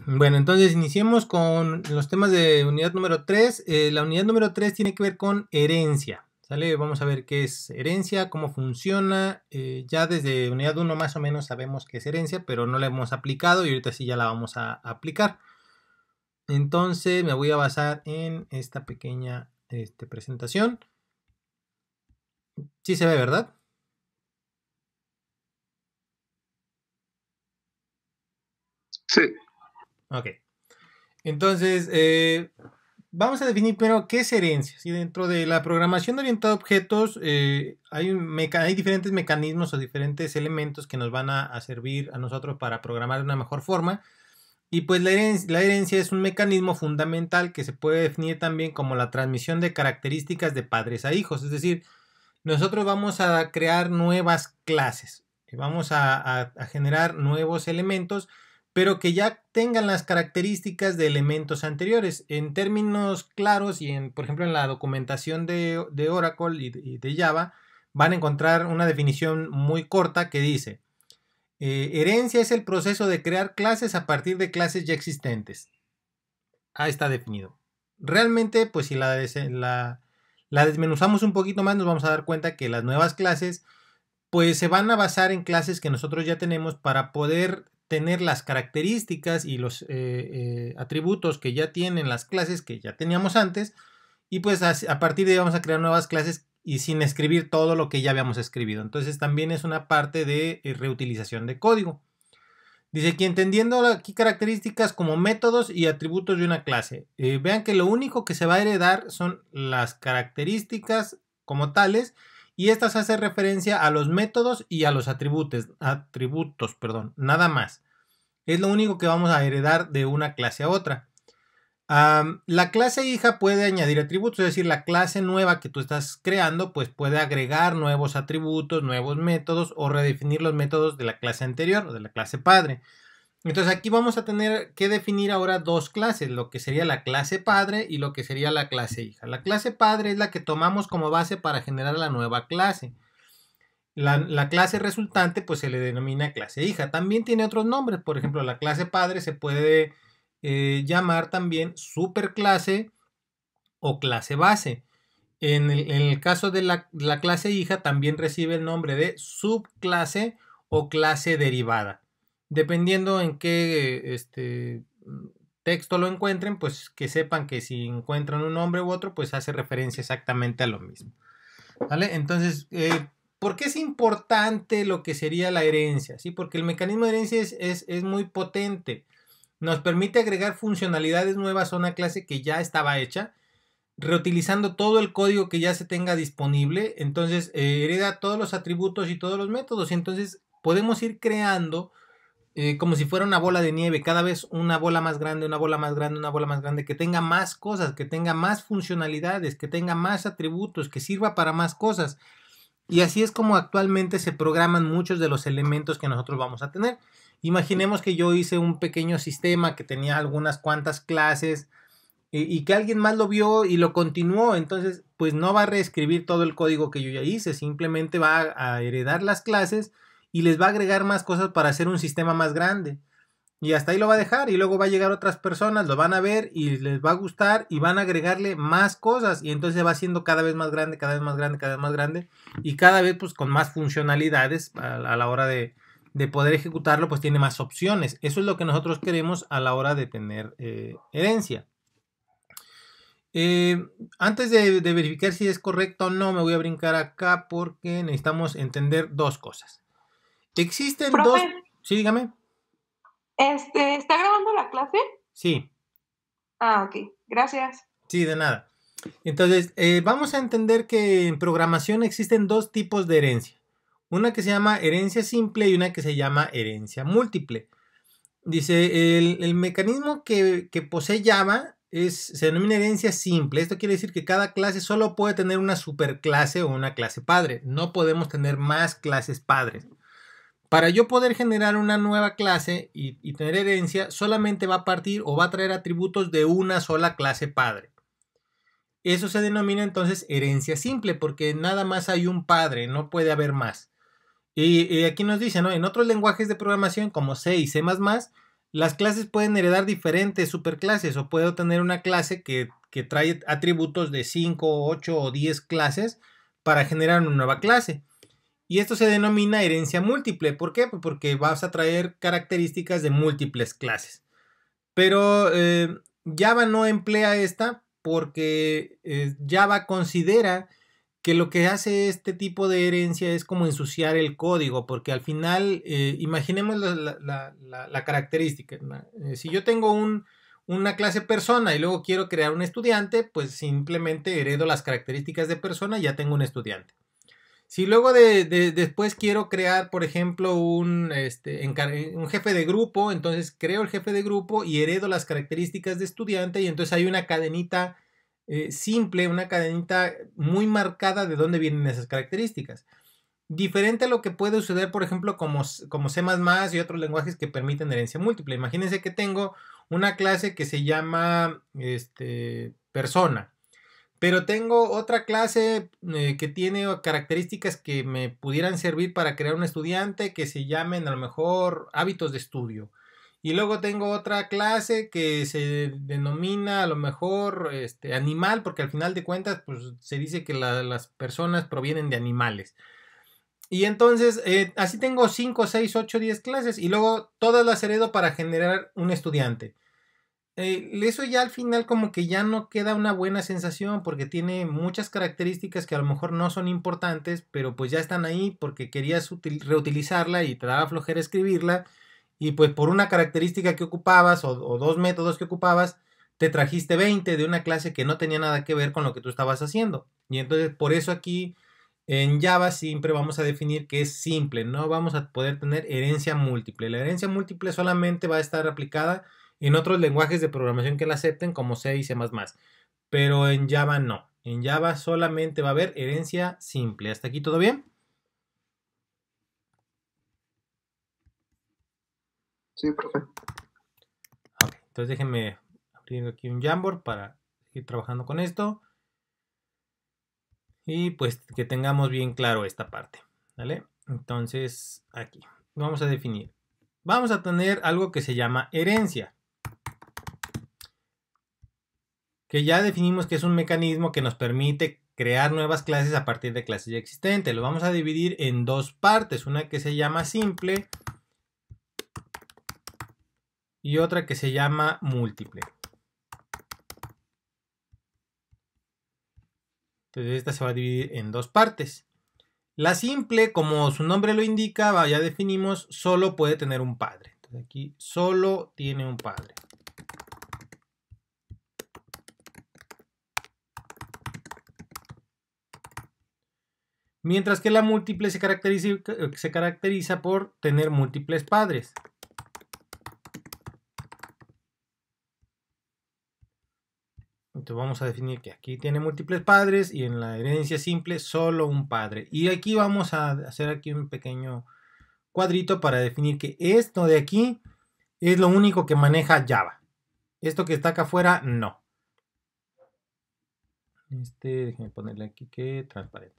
Bueno, entonces iniciemos con los temas de unidad número 3. La unidad número 3 tiene que ver con herencia. ¿Sale? Vamos a ver qué es herencia, cómo funciona. Ya desde unidad 1 más o menos sabemos qué es herencia, pero no la hemos aplicado y ahorita sí ya la vamos a aplicar. Entonces me voy a basar en esta pequeña presentación. Sí se ve, ¿verdad? Sí. Ok. Entonces, vamos a definir primero qué es herencia. ¿Sí? Dentro de la programación orientada a objetos hay diferentes mecanismos o diferentes elementos que nos van a servir a nosotros para programar de una mejor forma. Y pues la herencia es un mecanismo fundamental que se puede definir también como la transmisión de características de padres a hijos. Es decir, nosotros vamos a crear nuevas clases, vamos a generar nuevos elementos, pero que ya tengan las características de elementos anteriores. En términos claros y por ejemplo en la documentación de Oracle y de Java, van a encontrar una definición muy corta que dice: herencia es el proceso de crear clases a partir de clases ya existentes. Ahí está definido. Realmente, pues si la desmenuzamos un poquito más, nos vamos a dar cuenta que las nuevas clases pues se van a basar en clases que nosotros ya tenemos para poder tener las características y los atributos que ya tienen las clases que ya teníamos antes, y pues a partir de ahí vamos a crear nuevas clases y sin escribir todo lo que ya habíamos escrito. Entonces también es una parte de reutilización de código. Dice que entendiendo aquí características como métodos y atributos de una clase. Vean que lo único que se va a heredar son las características como tales, y estas hacen referencia a los métodos y a los atributos, nada más. Es lo único que vamos a heredar de una clase a otra. La clase hija puede añadir atributos, es decir, la clase nueva que tú estás creando pues puede agregar nuevos atributos, nuevos métodos o redefinir los métodos de la clase anterior o de la clase padre. Entonces aquí vamos a tener que definir ahora dos clases, lo que sería la clase padre y lo que sería la clase hija. La clase padre es la que tomamos como base para generar la nueva clase. La clase resultante pues se le denomina clase hija. También tiene otros nombres, por ejemplo la clase padre se puede llamar también superclase o clase base. En el caso de la clase hija también recibe el nombre de subclase o clase derivada. Dependiendo en qué texto lo encuentren, pues que sepan que si encuentran un nombre u otro, pues hace referencia exactamente a lo mismo. ¿Vale? Entonces, ¿por qué es importante lo que sería la herencia? ¿Sí? Porque el mecanismo de herencia es muy potente. Nos permite agregar funcionalidades nuevas a una clase que ya estaba hecha, reutilizando todo el código que ya se tenga disponible. Entonces hereda todos los atributos y todos los métodos. Entonces podemos ir creando como si fuera una bola de nieve, cada vez una bola más grande, una bola más grande, una bola más grande, que tenga más cosas, que tenga más funcionalidades, que tenga más atributos, que sirva para más cosas. Y así es como actualmente se programan muchos de los elementos que nosotros vamos a tener. Imaginemos que yo hice un pequeño sistema que tenía algunas cuantas clases y que alguien más lo vio y lo continuó. Entonces pues no va a reescribir todo el código que yo ya hice, simplemente va a heredar las clases y les va a agregar más cosas para hacer un sistema más grande. Y hasta ahí lo va a dejar, y luego va a llegar otras personas, lo van a ver y les va a gustar y van a agregarle más cosas, y entonces va siendo cada vez más grande, cada vez más grande, cada vez más grande, y cada vez pues con más funcionalidades a la hora de poder ejecutarlo, pues tiene más opciones. Eso es lo que nosotros queremos a la hora de tener herencia. Antes de verificar si es correcto o no, me voy a brincar acá porque necesitamos entender dos cosas. Existen dos... Profe, Sí, dígame. ¿está grabando la clase? Sí. Ah, ok. Gracias. Sí, de nada. Entonces, vamos a entender que en programación existen dos tipos de herencia. Una que se llama herencia simple y una que se llama herencia múltiple. Dice, el mecanismo que posee Java se denomina herencia simple. Esto quiere decir que cada clase solo puede tener una superclase o una clase padre. No podemos tener más clases padres. Para yo poder generar una nueva clase y tener herencia, solamente va a partir o va a traer atributos de una sola clase padre. Eso se denomina entonces herencia simple, porque nada más hay un padre, no puede haber más. Y aquí nos dice, ¿no? En otros lenguajes de programación como C y C++, las clases pueden heredar diferentes superclases o puedo tener una clase que trae atributos de 5, 8 o 10 clases para generar una nueva clase. Y esto se denomina herencia múltiple. ¿Por qué? Pues porque vas a traer características de múltiples clases. Pero Java no emplea esta porque Java considera que lo que hace este tipo de herencia es como ensuciar el código, porque al final, imaginemos la característica. Si yo tengo una clase persona y luego quiero crear un estudiante, pues simplemente heredo las características de persona y ya tengo un estudiante. Si luego después quiero crear, por ejemplo, un jefe de grupo, entonces creo el jefe de grupo y heredo las características de estudiante y entonces hay una cadenita simple, una cadenita muy marcada de dónde vienen esas características. Diferente a lo que puede suceder, por ejemplo, como C++ y otros lenguajes que permiten herencia múltiple. Imagínense que tengo una clase que se llama persona. Pero tengo otra clase que tiene características que me pudieran servir para crear un estudiante que se llamen a lo mejor hábitos de estudio. Y luego tengo otra clase que se denomina a lo mejor animal, porque al final de cuentas pues, se dice que las personas provienen de animales. Y entonces así tengo 5, 6, 8, 10 clases y luego todas las heredo para generar un estudiante. Eso ya al final como que ya no queda una buena sensación porque tiene muchas características que a lo mejor no son importantes, pero pues ya están ahí porque querías reutilizarla y te daba flojera escribirla y pues por una característica que ocupabas o dos métodos que ocupabas, te trajiste 20 de una clase que no tenía nada que ver con lo que tú estabas haciendo. Y entonces por eso aquí en Java siempre vamos a definir que es simple, no vamos a poder tener herencia múltiple. La herencia múltiple solamente va a estar aplicada en otros lenguajes de programación que la acepten como C y C++, pero en Java no. En Java solamente va a haber herencia simple. ¿Hasta aquí todo bien? Sí, profe. Ok, entonces déjenme abrir aquí un Jamboard para seguir trabajando con esto. Y pues que tengamos bien claro esta parte, ¿vale? Entonces aquí vamos a definir. Vamos a tener algo que se llama herencia, que ya definimos que es un mecanismo que nos permite crear nuevas clases a partir de clases ya existentes. Lo vamos a dividir en dos partes, una que se llama simple y otra que se llama múltiple. Entonces esta se va a dividir en dos partes. La simple, como su nombre lo indica, ya definimos, solo puede tener un padre. Entonces aquí solo tiene un padre. Mientras que la múltiple se caracteriza por tener múltiples padres. Entonces vamos a definir que aquí tiene múltiples padres y en la herencia simple solo un padre. Y aquí vamos a hacer aquí un pequeño cuadrito para definir que esto de aquí es lo único que maneja Java. Esto que está acá afuera, no. Déjenme ponerle aquí que transparente.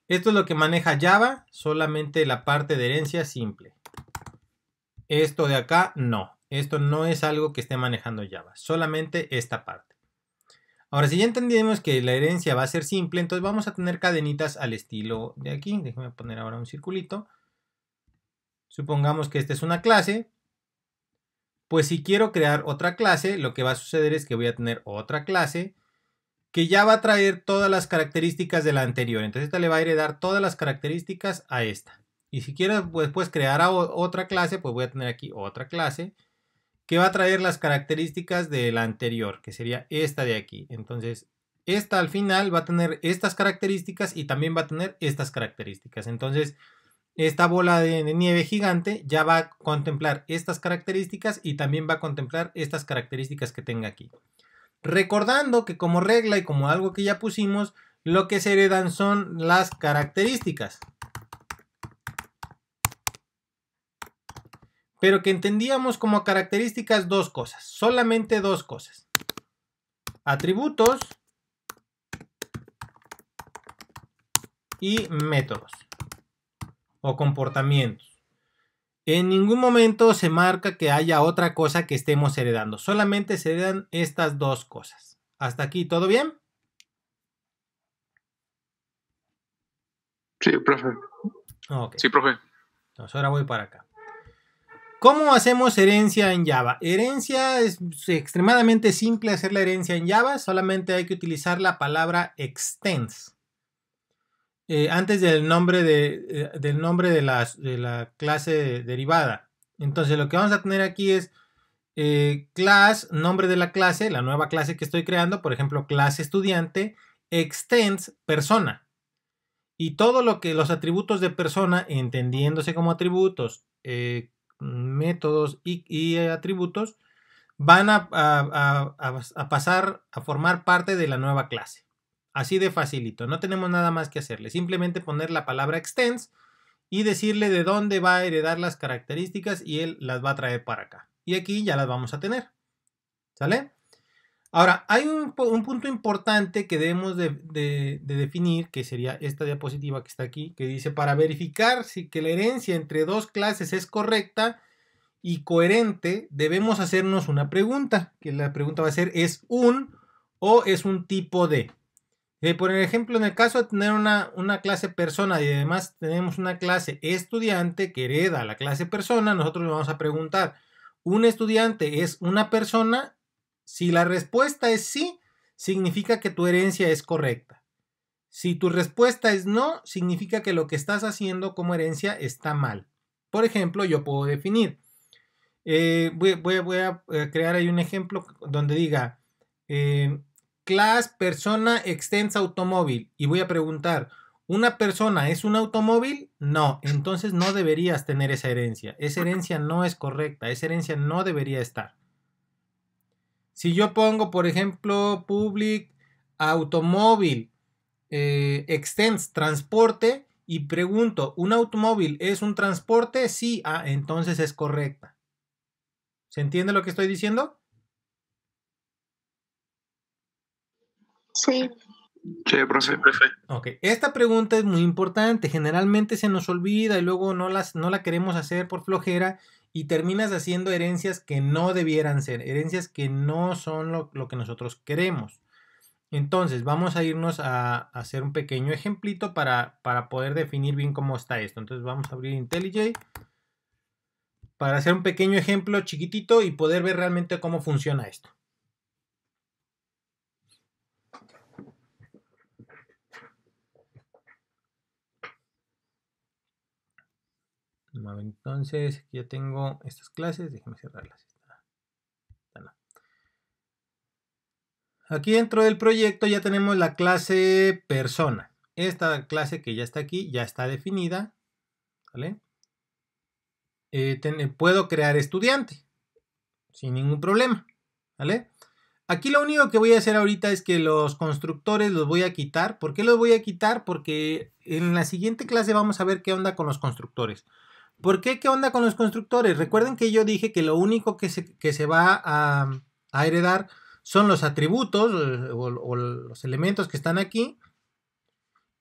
Esto es lo que maneja Java, solamente la parte de herencia simple. Esto de acá, no. Esto no es algo que esté manejando Java, solamente esta parte. Ahora, si ya entendimos que la herencia va a ser simple, entonces vamos a tener cadenitas al estilo de aquí. Déjenme poner ahora un circulito. Supongamos que esta es una clase. Pues si quiero crear otra clase, lo que va a suceder es que voy a tener otra clase que ya va a traer todas las características de la anterior. Entonces esta le va a heredar todas las características a esta. Y si quiero después crear otra clase, pues voy a tener aquí otra clase que va a traer las características de la anterior, que sería esta de aquí. Entonces, esta al final va a tener estas características y también va a tener estas características. Entonces, esta bola de nieve gigante ya va a contemplar estas características y también va a contemplar estas características que tenga aquí. Recordando que como regla y como algo que ya pusimos, lo que se heredan son las características. Pero que entendíamos como características dos cosas, solamente dos cosas. Atributos y métodos o comportamientos. En ningún momento se marca que haya otra cosa que estemos heredando. Solamente se heredan estas dos cosas. ¿Hasta aquí todo bien? Sí, profe. Ok. Sí, profe. Entonces ahora voy para acá. ¿Cómo hacemos herencia en Java? Herencia es extremadamente simple hacer la herencia en Java. Solamente hay que utilizar la palabra extends. Antes del nombre de la clase derivada. Entonces lo que vamos a tener aquí es class, nombre de la clase, la nueva clase que estoy creando, por ejemplo, clase estudiante, extends persona. Y todo lo que los atributos de persona, entendiéndose como atributos, métodos y atributos, van a pasar a formar parte de la nueva clase. Así de facilito, no tenemos nada más que hacerle, simplemente poner la palabra extends y decirle de dónde va a heredar las características y él las va a traer para acá. Y aquí ya las vamos a tener. ¿Sale? Ahora, hay un punto importante que debemos de definir, que sería esta diapositiva que está aquí, que dice, para verificar si que la herencia entre dos clases es correcta y coherente, debemos hacernos una pregunta, que la pregunta va a ser, ¿es un o es un tipo de? Por ejemplo, en el caso de tener una clase persona y además tenemos una clase estudiante que hereda la clase persona, nosotros le vamos a preguntar, ¿un estudiante es una persona? Si la respuesta es sí, significa que tu herencia es correcta. Si tu respuesta es no, significa que lo que estás haciendo como herencia está mal. Por ejemplo, yo puedo definir, voy a crear ahí un ejemplo donde diga class persona extends automóvil y voy a preguntar, ¿una persona es un automóvil? No, entonces no deberías tener esa herencia. Esa herencia no es correcta, esa herencia no debería estar. Si yo pongo, por ejemplo, public automóvil extends transporte y pregunto, ¿un automóvil es un transporte? Sí, entonces es correcta. ¿Se entiende lo que estoy diciendo? Sí. Sí, profe. Ok, esta pregunta es muy importante. Generalmente se nos olvida y luego no la queremos hacer por flojera y terminas haciendo herencias que no debieran ser, herencias que no son lo que nosotros queremos. Entonces, vamos a irnos a hacer un pequeño ejemplito para poder definir bien cómo está esto. Entonces, vamos a abrir IntelliJ para hacer un pequeño ejemplo chiquitito y poder ver realmente cómo funciona esto. Entonces, aquí ya tengo estas clases. Déjenme cerrarlas. Aquí dentro del proyecto ya tenemos la clase persona. Esta clase que ya está aquí ya está definida. ¿Vale? Puedo crear estudiante sin ningún problema. ¿Vale? Aquí lo único que voy a hacer ahorita es que los constructores los voy a quitar. ¿Por qué los voy a quitar? Porque en la siguiente clase vamos a ver qué onda con los constructores. ¿Por qué? ¿Qué onda con los constructores? Recuerden que yo dije que lo único que se va a heredar son los atributos o los elementos que están aquí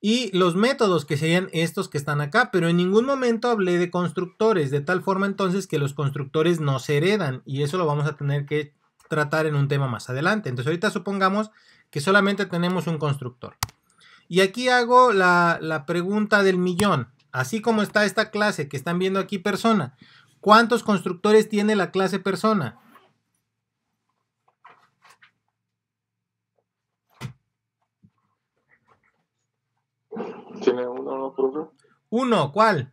y los métodos que serían estos que están acá, pero en ningún momento hablé de constructores, de tal forma entonces que los constructores no se heredan y eso lo vamos a tener que tratar en un tema más adelante. Entonces ahorita supongamos que solamente tenemos un constructor. Y aquí hago la pregunta del millón. Así como está esta clase que están viendo aquí persona, ¿cuántos constructores tiene la clase persona? ¿Tiene uno, no, profe? Uno, ¿cuál?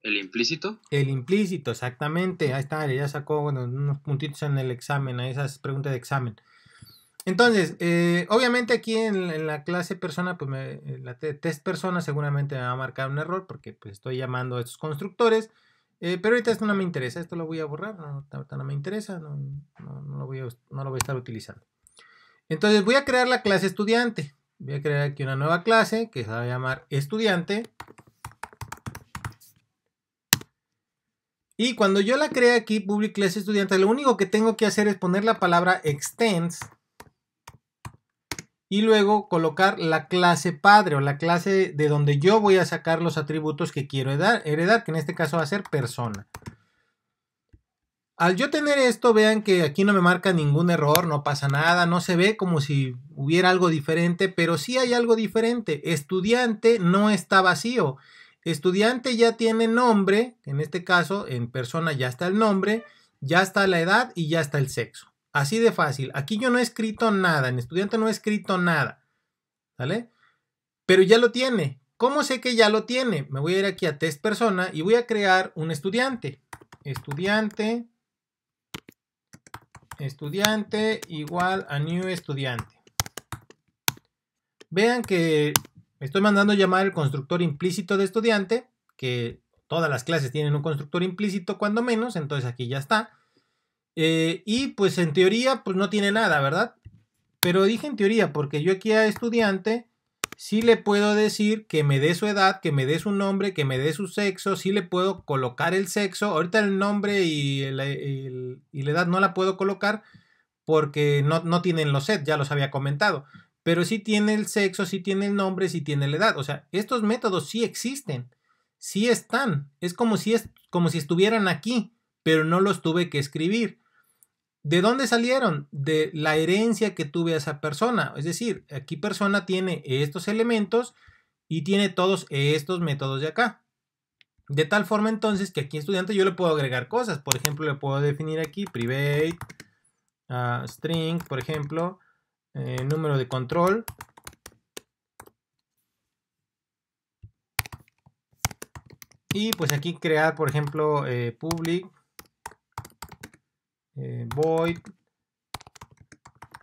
¿El implícito? El implícito, exactamente. Ahí está, ya sacó unos puntitos en el examen, a esas preguntas de examen. Entonces, obviamente aquí en la clase persona, pues la test persona seguramente me va a marcar un error porque pues, estoy llamando a estos constructores. Pero ahorita esto no me interesa, esto lo voy a borrar, ahorita no me interesa, no lo voy a estar utilizando. Entonces voy a crear la clase estudiante. Voy a crear aquí una nueva clase que se va a llamar estudiante. Y cuando yo la cree aquí, public class estudiante, lo único que tengo que hacer es poner la palabra extends y luego colocar la clase padre o la clase de donde yo voy a sacar los atributos que quiero heredar, que en este caso va a ser persona. Al yo tener esto, vean que aquí no me marca ningún error, no pasa nada, no se ve como si hubiera algo diferente, pero sí hay algo diferente. Estudiante no está vacío. Estudiante ya tiene nombre, en este caso en persona ya está el nombre, ya está la edad y ya está el sexo. Así de fácil. Aquí yo no he escrito nada, en estudiante no he escrito nada, ¿vale? Pero ya lo tiene. ¿Cómo sé que ya lo tiene? Me voy a ir aquí a test persona y voy a crear un estudiante. Estudiante igual a new estudiante. Vean que estoy mandando llamar el constructor implícito de estudiante, que todas las clases tienen un constructor implícito cuando menos, entonces aquí ya está. Y pues en teoría pues no tiene nada, ¿verdad? Pero dije en teoría porque yo aquí a estudiante sí le puedo decir que me dé su edad, que me dé su nombre, que me dé su sexo, sí le puedo colocar el sexo. Ahorita el nombre y la edad no la puedo colocar porque no tienen los sets, ya los había comentado. Pero sí tiene el sexo, sí tiene el nombre, sí tiene la edad. O sea, estos métodos sí existen, sí están. Es como si estuvieran aquí, pero no los tuve que escribir. ¿De dónde salieron? De la herencia que tuve a esa persona. Es decir, aquí persona tiene estos elementos y tiene todos estos métodos de acá. De tal forma entonces que aquí estudiante yo le puedo agregar cosas. Por ejemplo, le puedo definir aquí private, string, por ejemplo, número de control. Y pues aquí crear, por ejemplo, public void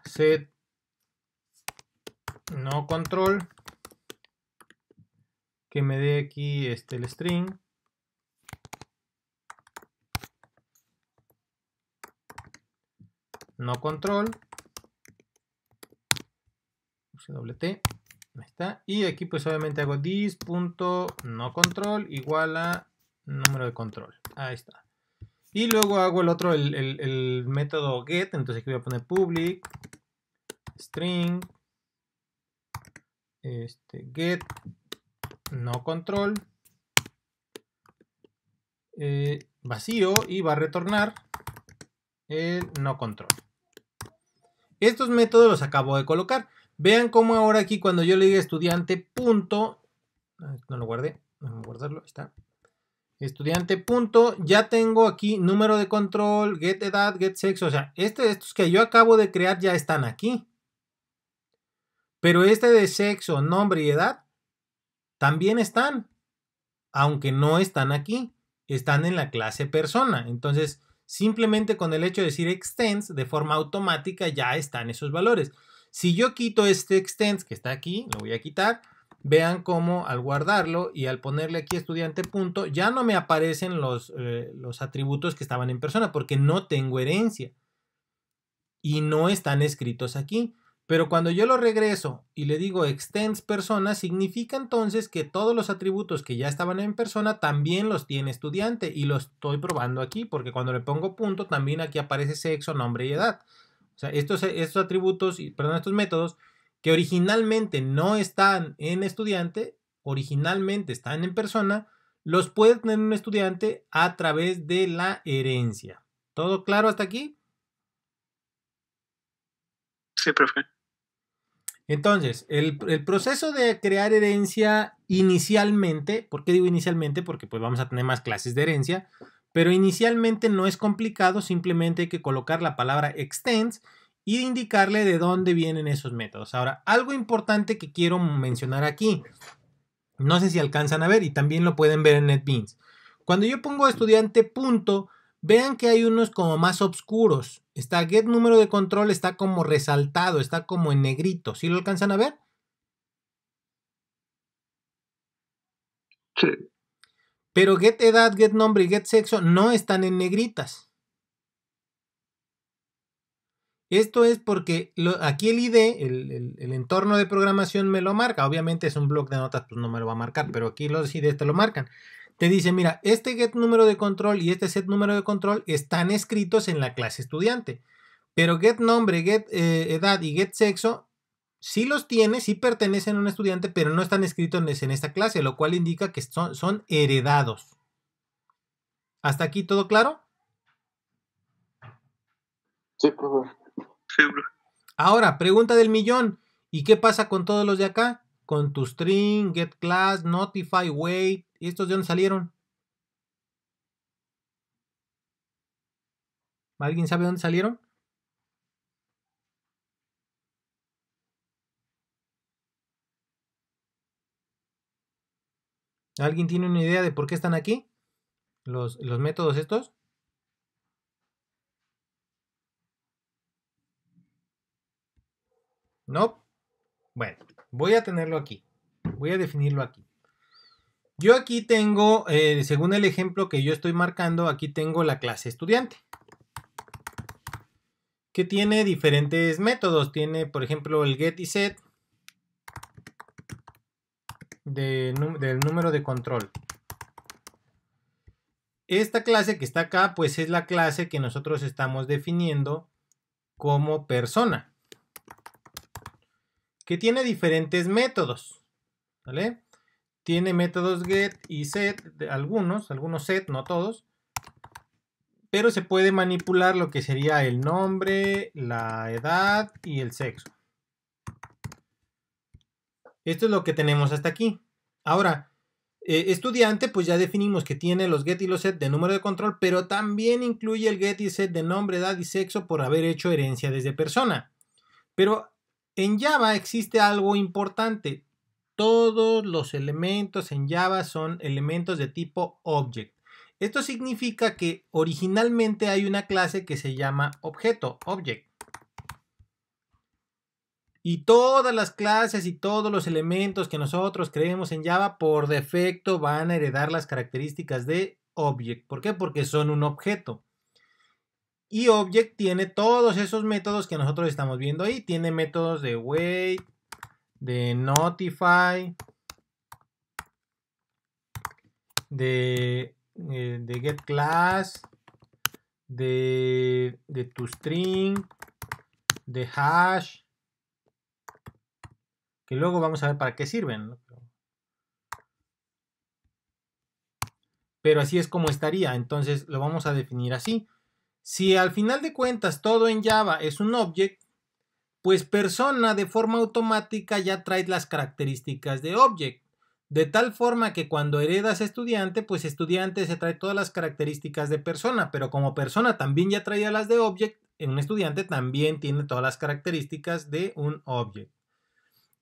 set no control, que me dé aquí el string, no control, doble T, ahí está, y aquí pues obviamente hago this.nocontrol igual a número de control, ahí está. Y luego hago el otro, el método get, entonces aquí voy a poner public string get no control vacío y va a retornar el no control. Estos métodos los acabo de colocar. Vean cómo ahora aquí cuando yo le diga estudiante punto, no lo guardé, vamos a guardarlo, ahí está. Estudiante punto, ya tengo aquí número de control, get edad, get sexo, o sea, estos que yo acabo de crear ya están aquí. Pero de sexo, nombre y edad también están, aunque no están aquí, están en la clase persona. Entonces, simplemente con el hecho de decir extends, de forma automática ya están esos valores. Si yo quito este extends que está aquí, lo voy a quitar. Vean cómo al guardarlo y al ponerle aquí estudiante punto, ya no me aparecen los atributos que estaban en persona porque no tengo herencia y no están escritos aquí. Pero cuando yo lo regreso y le digo extends persona, significa entonces que todos los atributos que ya estaban en persona también los tiene estudiante y los estoy probando aquí porque cuando le pongo punto también aquí aparece sexo, nombre y edad. O sea, estos atributos, estos métodos que originalmente no están en estudiante, originalmente están en persona, los puede tener un estudiante a través de la herencia. ¿Todo claro hasta aquí? Sí, profe. Entonces, el proceso de crear herencia inicialmente, ¿por qué digo inicialmente? Porque pues vamos a tener más clases de herencia, pero inicialmente no es complicado, simplemente hay que colocar la palabra extends y indicarle de dónde vienen esos métodos. Ahora, algo importante que quiero mencionar aquí, no sé si alcanzan a ver y también lo pueden ver en NetBeans. Cuando yo pongo estudiante punto, vean que hay unos como más oscuros. Está get número de control, está como resaltado, está como en negrito. ¿Sí lo alcanzan a ver? Sí. Pero get edad, get nombre y get sexo no están en negritas. Esto es porque aquí el IDE, el entorno de programación me lo marca. Obviamente es un bloc de notas, pues no me lo va a marcar, pero aquí los IDEs te lo marcan. Te dice, mira, este get número de control y este set número de control están escritos en la clase estudiante. Pero get nombre, get edad y get sexo sí los tiene, sí pertenecen a un estudiante, pero no están escritos en esta clase, lo cual indica que son heredados. ¿Hasta aquí todo claro? Sí, profe. Sí, profe. Ahora, pregunta del millón. ¿Y qué pasa con todos los de acá? Con toString, getClass, Notify, Wait. ¿Estos de dónde salieron? ¿Alguien sabe dónde salieron? ¿Alguien tiene una idea de por qué están aquí? Los métodos estos. ¿No? Bueno, voy a tenerlo aquí. Voy a definirlo aquí. Yo aquí tengo, según el ejemplo que yo estoy marcando, aquí tengo la clase estudiante, que tiene diferentes métodos. Tiene, por ejemplo, el get y set del número de control. Esta clase que está acá, pues es la clase que nosotros estamos definiendo como persona, que tiene diferentes métodos, ¿vale? Tiene métodos get y set, algunos set, no todos, pero se puede manipular lo que sería el nombre, la edad y el sexo. Esto es lo que tenemos hasta aquí. Ahora, estudiante, pues ya definimos que tiene los get y los set de número de control, pero también incluye el get y set de nombre, edad y sexo por haber hecho herencia desde persona. Pero en Java existe algo importante. Todos los elementos en Java son elementos de tipo object. Esto significa que originalmente hay una clase que se llama objeto, object. Y todas las clases y todos los elementos que nosotros creemos en Java por defecto van a heredar las características de object. ¿Por qué? Porque son un objeto. Y object tiene todos esos métodos que nosotros estamos viendo ahí. Tiene métodos de wait, de notify, de getClass, de toString, de hash, que luego vamos a ver para qué sirven, ¿no? Pero así es como estaría, entonces lo vamos a definir así. Si al final de cuentas todo en Java es un object, pues persona de forma automática ya trae las características de object. De tal forma que cuando heredas estudiante, pues estudiante se trae todas las características de persona, pero como persona también ya traía las de object, en un estudiante también tiene todas las características de un object.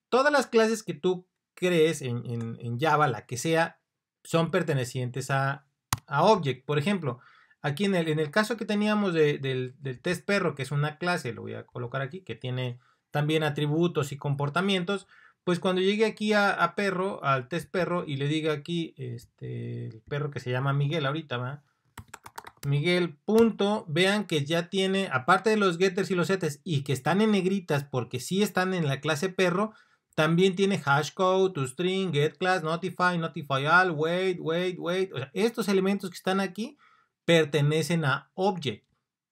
Todas las clases que tú crees en Java, la que sea, son pertenecientes a object. Por ejemplo, aquí en el caso que teníamos del test perro, que es una clase, lo voy a colocar aquí, que tiene también atributos y comportamientos, pues cuando llegue aquí a perro, al test perro, y le diga aquí, el perro que se llama Miguel ahorita, ¿va? Miguel, punto, vean que ya tiene, aparte de los getters y los setters, y que están en negritas porque sí están en la clase perro, también tiene hashcode, toString, getClass, notify, notifyAll, wait. O sea, estos elementos que están aquí pertenecen a object.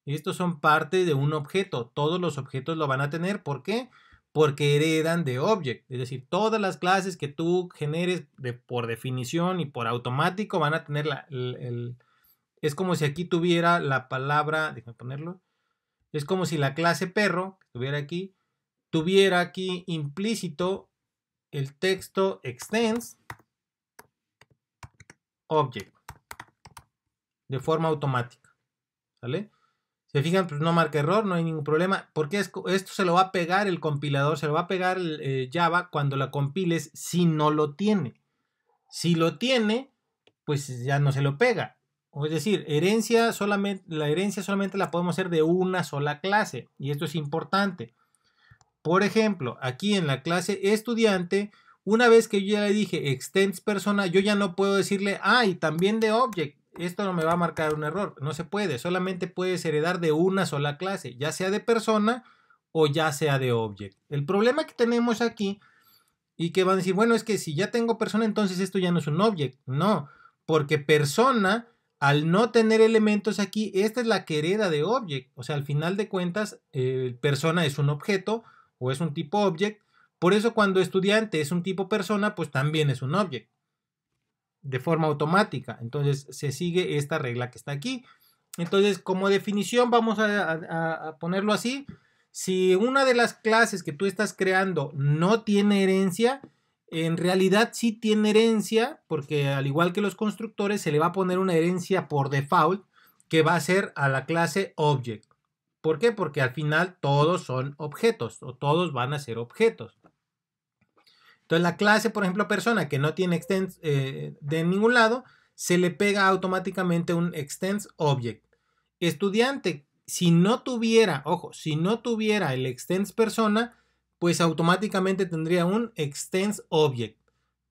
Estos son parte de un objeto. Todos los objetos lo van a tener. ¿Por qué? Porque heredan de object. Es decir, todas las clases que tú generes por definición y por automático van a tener es como si aquí tuviera la palabra, déjame ponerlo. Es como si la clase perro, que tuviera aquí implícito el texto extends object de forma automática, ¿vale? Se fijan, pues no marca error, no hay ningún problema, porque esto se lo va a pegar el compilador, se lo va a pegar Java cuando la compiles si no lo tiene. Si lo tiene, pues ya no se lo pega. Es decir, la herencia solamente la podemos hacer de una sola clase, y esto es importante. Por ejemplo, aquí en la clase estudiante, una vez que yo ya le dije extends persona, yo ya no puedo decirle, y también de object. Esto no me va a marcar un error. No se puede. Solamente puedes heredar de una sola clase, ya sea de persona o ya sea de object. El problema que tenemos aquí, y que van a decir, bueno, es que si ya tengo persona, entonces esto ya no es un object. No, porque persona, al no tener elementos aquí, esta es la que hereda de object. O sea, al final de cuentas, persona es un objeto o es un tipo object, Por eso cuando estudiante es un tipo persona, pues también es un object, de forma automática. Entonces se sigue esta regla que está aquí. Entonces, como definición, vamos a ponerlo así. Si una de las clases que tú estás creando no tiene herencia, en realidad sí tiene herencia, porque al igual que los constructores, se le va a poner una herencia por default que va a ser a la clase object. ¿Por qué? Porque al final todos son objetos o todos van a ser objetos. Entonces la clase, por ejemplo, persona que no tiene extends de ningún lado, se le pega automáticamente un extends object. Estudiante, si no tuviera, ojo, si no tuviera el extends persona, pues automáticamente tendría un extends object.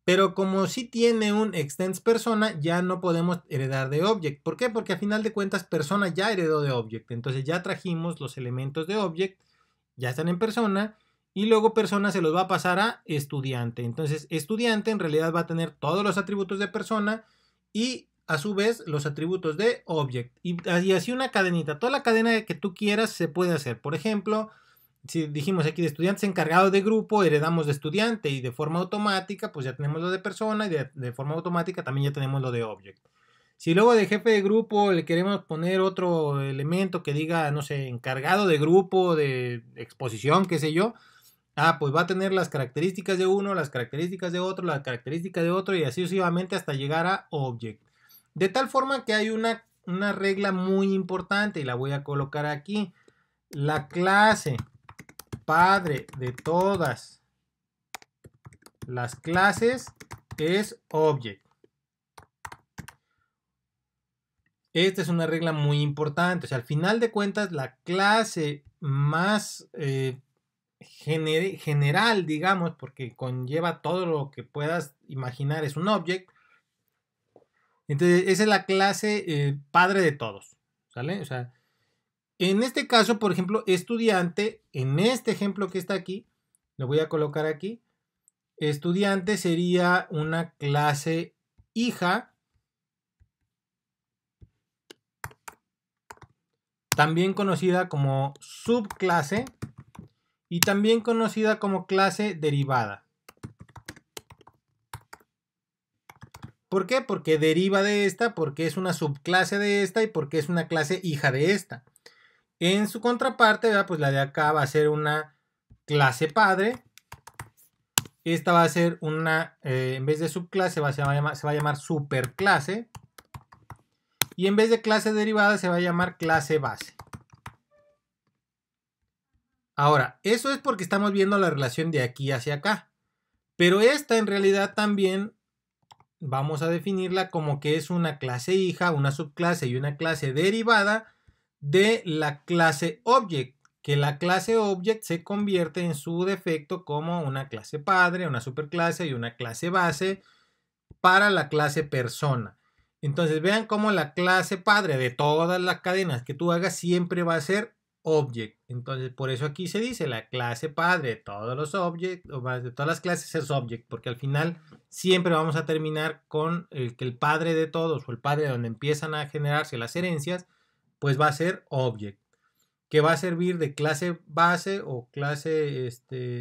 Pero como sí tiene un extends persona, ya no podemos heredar de object. ¿Por qué? Porque a final de cuentas persona ya heredó de object. Entonces ya trajimos los elementos de object, ya están en persona, y luego persona se los va a pasar a estudiante. Entonces estudiante en realidad va a tener todos los atributos de persona y a su vez los atributos de object. Y así una cadenita. Toda la cadena que tú quieras se puede hacer. Por ejemplo, si dijimos aquí de estudiantes encargado de grupo, heredamos de estudiante y de forma automática, pues ya tenemos lo de persona y de forma automática también ya tenemos lo de object. Si luego de jefe de grupo le queremos poner otro elemento que diga, no sé, encargado de grupo, de exposición, qué sé yo, pues va a tener las características de uno, las características de otro, las características de otro y así sucesivamente hasta llegar a object. De tal forma que hay una regla muy importante y la voy a colocar aquí. La clase padre de todas las clases es object. Esta es una regla muy importante. O sea, al final de cuentas, la clase más general, digamos, porque conlleva todo lo que puedas imaginar, es un object. Entonces, esa es la clase padre de todos. ¿Sale? O sea, en este caso, por ejemplo, estudiante, en este ejemplo que está aquí, lo voy a colocar aquí. Estudiante sería una clase hija, también conocida como subclase y también conocida como clase derivada. ¿Por qué? Porque deriva de esta, porque es una subclase de esta y porque es una clase hija de esta. En su contraparte, ¿verdad? Pues la de acá va a ser una clase padre. Esta va a ser una, en vez de subclase, se va a llamar superclase. Y en vez de clase derivada, se va a llamar clase base. Ahora, eso es porque estamos viendo la relación de aquí hacia acá. Pero esta en realidad también vamos a definirla como que es una clase hija, una subclase y una clase derivada de la clase object. Que la clase object se convierte en su defecto como una clase padre, una superclase y una clase base para la clase persona. Entonces vean cómo la clase padre de todas las cadenas que tú hagas siempre va a ser object. Entonces por eso aquí se dice la clase padre de todos los objects, o más de todas las clases es object, porque al final siempre vamos a terminar con que el padre de todos o el padre de donde empiezan a generarse las herencias, pues va a ser object, que va a servir de clase base o clase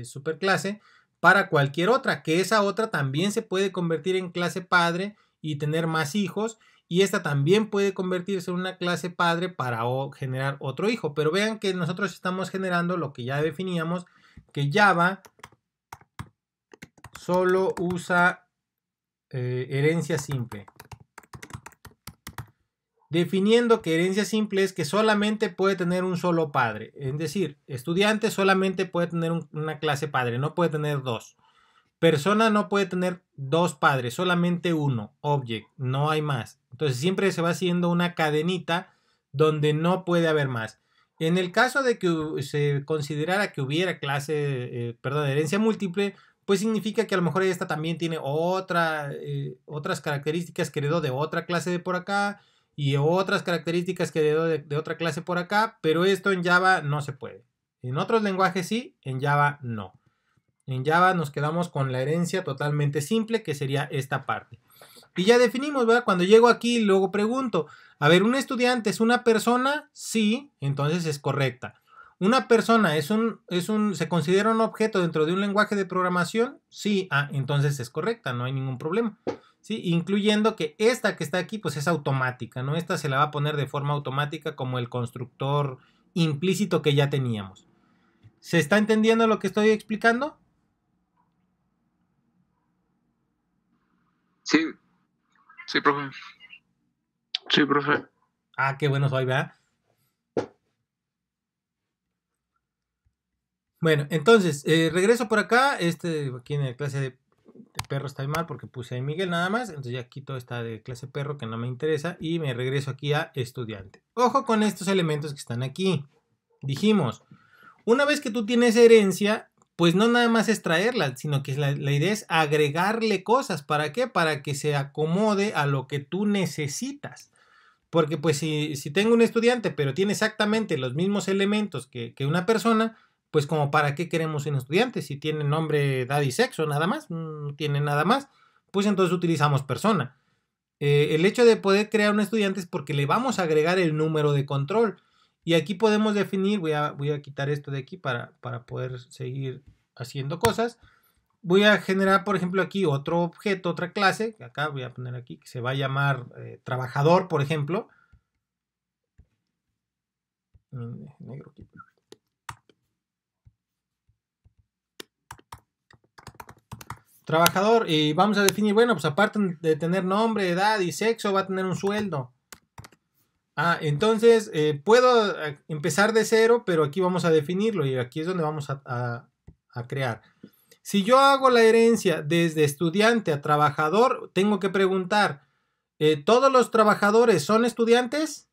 superclase para cualquier otra, que esa otra también se puede convertir en clase padre y tener más hijos, y esta también puede convertirse en una clase padre para generar otro hijo. Pero vean que nosotros estamos generando lo que ya definíamos, que Java solo usa herencia simple. Definiendo que herencia simple es que solamente puede tener un solo padre. Es decir, estudiante solamente puede tener una clase padre, no puede tener dos. Persona no puede tener dos padres, solamente uno, object, no hay más. Entonces siempre se va haciendo una cadenita donde no puede haber más. En el caso de que se considerara que hubiera herencia múltiple, pues significa que a lo mejor esta también tiene otras características que heredó de otra clase de por acá y otras características que heredó de otra clase por acá, pero esto en Java no se puede. En otros lenguajes sí, en Java no. En Java nos quedamos con la herencia totalmente simple, que sería esta parte. Y ya definimos, ¿verdad? Cuando llego aquí, luego pregunto, a ver, ¿un estudiante es una persona? Sí, entonces es correcta. ¿Una persona se considera un objeto dentro de un lenguaje de programación? Sí, entonces es correcta, no hay ningún problema. ¿Sí? Incluyendo que esta que está aquí, pues es automática, ¿no? Esta se la va a poner de forma automática como el constructor implícito que ya teníamos. ¿Se está entendiendo lo que estoy explicando? Sí. Sí, profe. Sí, profe. Qué bueno soy, ¿verdad? Bueno, entonces, regreso por acá. Aquí en la clase de perro está mal porque puse a Miguel nada más. Entonces ya quito esta de clase perro que no me interesa y me regreso aquí a estudiante. Ojo con estos elementos que están aquí. Dijimos, una vez que tú tienes herencia, pues no nada más es traerla, sino que la idea es agregarle cosas. ¿Para qué? Para que se acomode a lo que tú necesitas. Porque pues si tengo un estudiante pero tiene exactamente los mismos elementos que una persona, pues como para qué queremos un estudiante, si tiene nombre, edad y sexo nada más, no tiene nada más, pues entonces utilizamos persona. El hecho de poder crear un estudiante es porque le vamos a agregar el número de control. Y aquí podemos definir, voy a quitar esto de aquí para poder seguir haciendo cosas. Voy a generar, por ejemplo, aquí otro objeto, otra clase, que acá voy a poner aquí, que se va a llamar trabajador, por ejemplo. Negro aquí. Trabajador, y vamos a definir, bueno, pues aparte de tener nombre, edad y sexo, va a tener un sueldo. Entonces, puedo empezar de cero, pero aquí vamos a definirlo y aquí es donde vamos a crear. Si yo hago la herencia desde estudiante a trabajador, tengo que preguntar, ¿todos los trabajadores son estudiantes?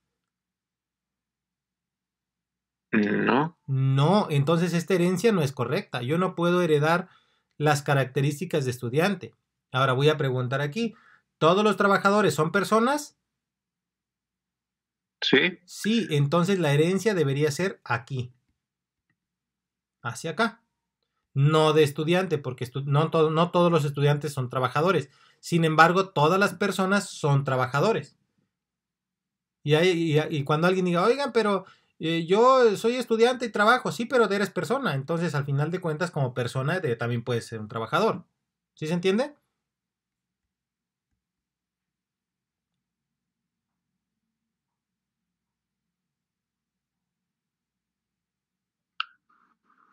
No. No, entonces esta herencia no es correcta. Yo no puedo heredar las características de estudiante. Ahora voy a preguntar aquí, ¿todos los trabajadores son personas? Sí. Sí, entonces la herencia debería ser aquí. Hacia acá. No de estudiante, porque no todos los estudiantes son trabajadores. Sin embargo, todas las personas son trabajadores. Y cuando alguien diga, oigan, pero yo soy estudiante y trabajo, sí, pero eres persona. Entonces, al final de cuentas, como persona, también puedes ser un trabajador. ¿Sí se entiende?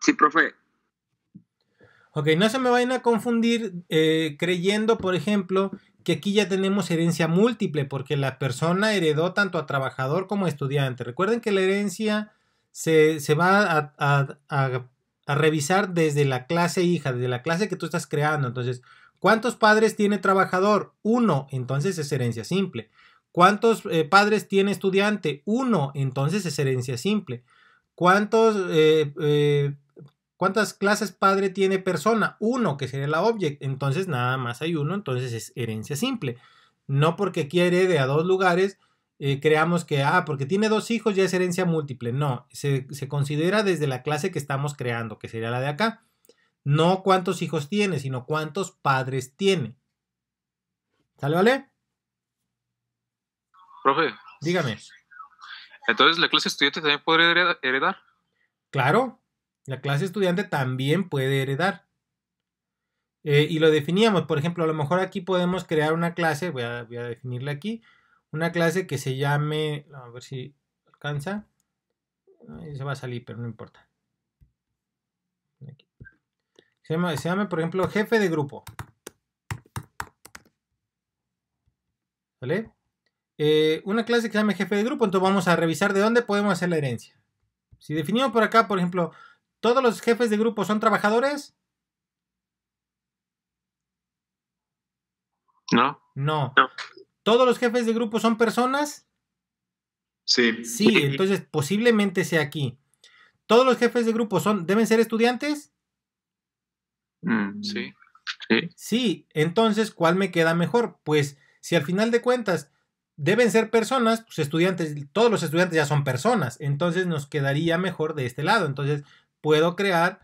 Sí, profe. Ok, no se me vayan a confundir creyendo, por ejemplo, que aquí ya tenemos herencia múltiple, porque la persona heredó tanto a trabajador como a estudiante. Recuerden que la herencia se va a revisar desde la clase hija, desde la clase que tú estás creando. Entonces, ¿cuántos padres tiene trabajador? 1, entonces es herencia simple. ¿Cuántos padres tiene estudiante? 1, entonces es herencia simple. ¿Cuántas clases padre tiene persona? 1, que sería la object. Entonces nada más hay 1, entonces es herencia simple. No porque aquí herede a 2 lugares, creamos que, porque tiene 2 hijos ya es herencia múltiple. No, se considera desde la clase que estamos creando, que sería la de acá. No cuántos hijos tiene, sino cuántos padres tiene. ¿Sale, vale? Profe. Dígame. Entonces, ¿la clase estudiante también puede heredar? Claro, la clase estudiante también puede heredar. Y lo definíamos, por ejemplo, a lo mejor aquí podemos crear una clase, voy a definirla aquí, una clase que se llame, a ver si alcanza, se va a salir, pero no importa. Se llama, por ejemplo, jefe de grupo. ¿Vale? Una clase que se llame jefe de grupo, entonces vamos a revisar de dónde podemos hacer la herencia. Si definimos por acá, por ejemplo, ¿todos los jefes de grupo son trabajadores? No. No. ¿Todos los jefes de grupo son personas? Sí. Sí, entonces posiblemente sea aquí. ¿Todos los jefes de grupo deben ser estudiantes? Sí. Sí, entonces, ¿cuál me queda mejor? Pues si al final de cuentas deben ser personas, pues estudiantes, todos los estudiantes ya son personas, entonces nos quedaría mejor de este lado. Entonces puedo crear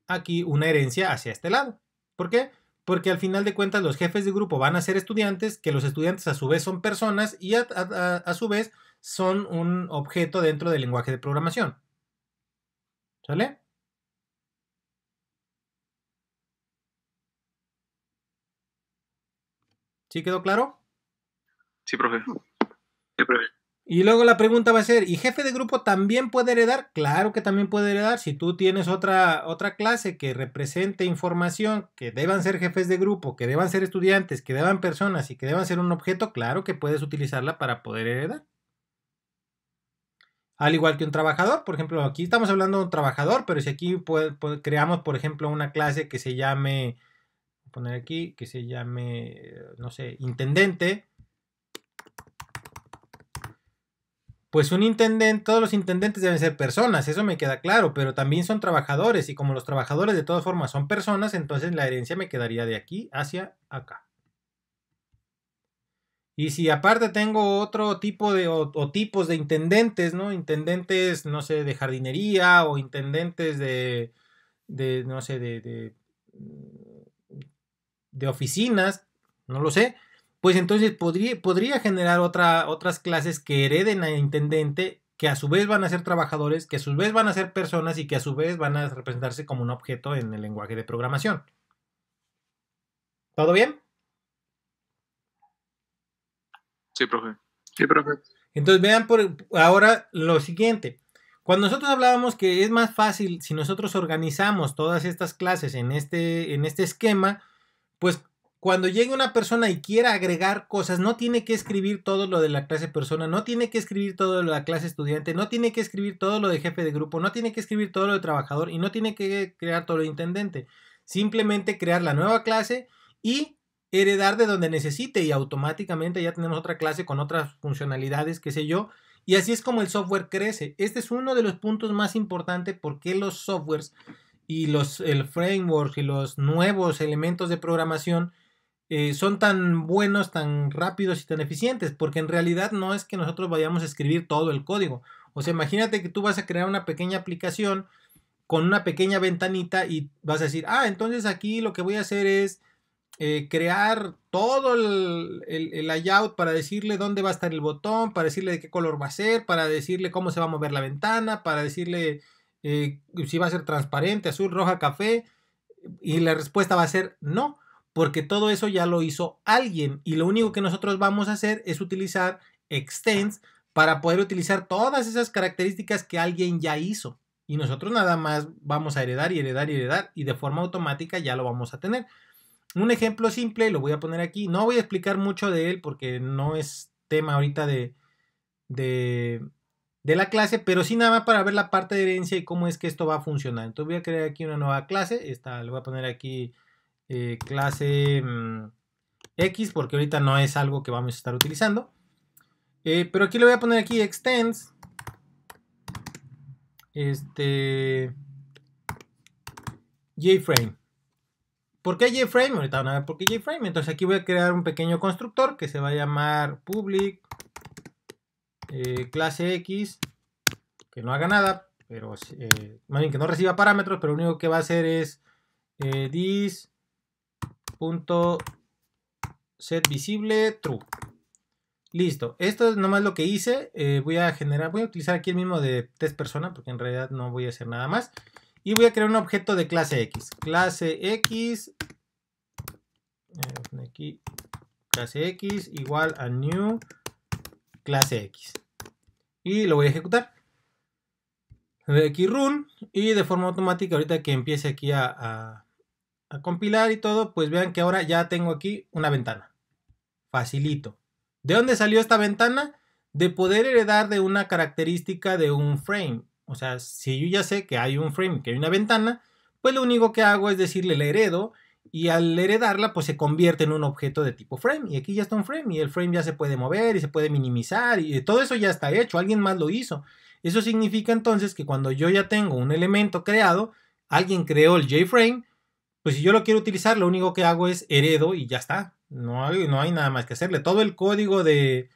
aquí una herencia hacia este lado. ¿Por qué? Porque al final de cuentas los jefes de grupo van a ser estudiantes, que los estudiantes a su vez son personas y a su vez son un objeto dentro del lenguaje de programación. ¿Sale? ¿Sí quedó claro? Sí, profe. Y luego la pregunta va a ser, ¿y jefe de grupo también puede heredar? Claro que también puede heredar. Si tú tienes otra clase que represente información, que deban ser jefes de grupo, que deban ser estudiantes, que deban personas y que deban ser un objeto, claro que puedes utilizarla para poder heredar. Al igual que un trabajador, por ejemplo, aquí estamos hablando de un trabajador, pero si aquí creamos, por ejemplo, una clase que se llame, voy a poner aquí, que se llame, no sé, intendente, pues un intendente, todos los intendentes deben ser personas, eso me queda claro, pero también son trabajadores y como los trabajadores de todas formas son personas, entonces la herencia me quedaría de aquí hacia acá. Y si aparte tengo otro tipo de o tipos de intendentes, ¿no? Intendentes, no sé, de jardinería o intendentes no sé, de oficinas, no lo sé, pues entonces podría generar otras clases que hereden al intendente, que a su vez van a ser trabajadores, que a su vez van a ser personas y que a su vez van a representarse como un objeto en el lenguaje de programación. ¿Todo bien? Sí, profe. Entonces vean ahora lo siguiente. Cuando nosotros hablábamos que es más fácil si nosotros organizamos todas estas clases en este esquema, pues cuando llegue una persona y quiera agregar cosas, no tiene que escribir todo lo de la clase persona, no tiene que escribir todo lo de la clase estudiante, no tiene que escribir todo lo de jefe de grupo, no tiene que escribir todo lo de trabajador y no tiene que crear todo lo de intendente. Simplemente crear la nueva clase y heredar de donde necesite y automáticamente ya tenemos otra clase con otras funcionalidades, qué sé yo. Y así es como el software crece. Este es uno de los puntos más importantes porque los softwares y el framework y los nuevos elementos de programación son tan buenos, tan rápidos y tan eficientes, porque en realidad no es que nosotros vayamos a escribir todo el código. O sea, imagínate que tú vas a crear una pequeña aplicación con una pequeña ventanita y vas a decir, entonces aquí lo que voy a hacer es crear todo el layout para decirle dónde va a estar el botón, para decirle de qué color va a ser, para decirle cómo se va a mover la ventana, para decirle si va a ser transparente, azul, roja, café. Y la respuesta va a ser no, porque todo eso ya lo hizo alguien y lo único que nosotros vamos a hacer es utilizar extends para poder utilizar todas esas características que alguien ya hizo. Y nosotros nada más vamos a heredar y heredar y heredar y de forma automática ya lo vamos a tener. Un ejemplo simple, lo voy a poner aquí. No voy a explicar mucho de él porque no es tema ahorita de la clase, pero sí nada más para ver la parte de herencia y cómo es que esto va a funcionar. Entonces voy a crear aquí una nueva clase. Le voy a poner aquí clase X porque ahorita no es algo que vamos a estar utilizando. Pero aquí le voy a poner aquí extends. JFrame. ¿Por qué JFrame? Ahorita van a ver por qué JFrame. Entonces aquí voy a crear un pequeño constructor que se va a llamar public clase X, que no haga nada, pero más bien que no reciba parámetros, pero lo único que va a hacer es this.setVisible true. Listo, esto es nomás lo que hice. Voy a utilizar aquí el mismo de test persona porque en realidad no voy a hacer nada más. Y voy a crear un objeto de clase X. Clase X. Aquí. Clase X igual a new clase X. Y lo voy a ejecutar. Le doy aquí run. Y de forma automática, ahorita que empiece aquí a compilar y todo, pues vean que ahora ya tengo aquí una ventana. Facilito. ¿De dónde salió esta ventana? De poder heredar de una característica de un frame. O sea, si yo ya sé que hay un frame, que hay una ventana, pues lo único que hago es decirle le heredo y al heredarla pues se convierte en un objeto de tipo frame y aquí ya está un frame y el frame ya se puede mover y se puede minimizar y todo eso ya está hecho, alguien más lo hizo. Eso significa entonces que cuando yo ya tengo un elemento creado, alguien creó el JFrame, pues si yo lo quiero utilizar lo único que hago es heredo y ya está. No hay nada más que hacerle. Todo el código del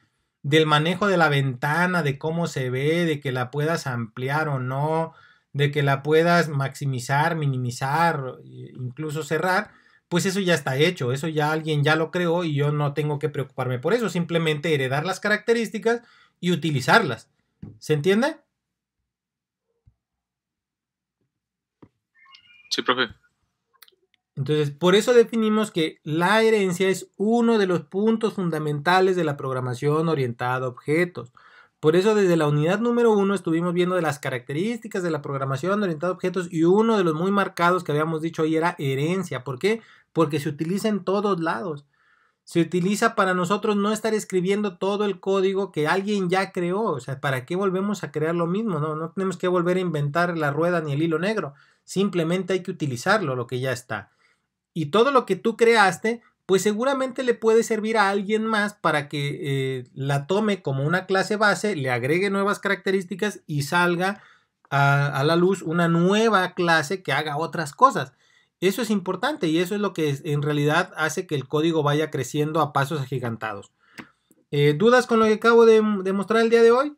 manejo de la ventana, de cómo se ve, de que la puedas ampliar o no, de que la puedas maximizar, minimizar, incluso cerrar, pues eso ya está hecho, eso ya alguien ya lo creó y yo no tengo que preocuparme por eso, simplemente heredar las características y utilizarlas. ¿Se entiende? Sí, profe. Entonces, por eso definimos que la herencia es uno de los puntos fundamentales de la programación orientada a objetos. Por eso desde la unidad número 1 estuvimos viendo de las características de la programación orientada a objetos y uno de los muy marcados que habíamos dicho hoy era herencia. ¿Por qué? Porque se utiliza en todos lados. Se utiliza para nosotros no estar escribiendo todo el código que alguien ya creó. O sea, ¿para qué volvemos a crear lo mismo? No tenemos que volver a inventar la rueda ni el hilo negro. Simplemente hay que utilizarlo, lo que ya está. Y todo lo que tú creaste, pues seguramente le puede servir a alguien más para que la tome como una clase base, le agregue nuevas características y salga a la luz una nueva clase que haga otras cosas. Eso es importante y eso es lo que en realidad hace que el código vaya creciendo a pasos agigantados. ¿Dudas con lo que acabo de mostrar el día de hoy?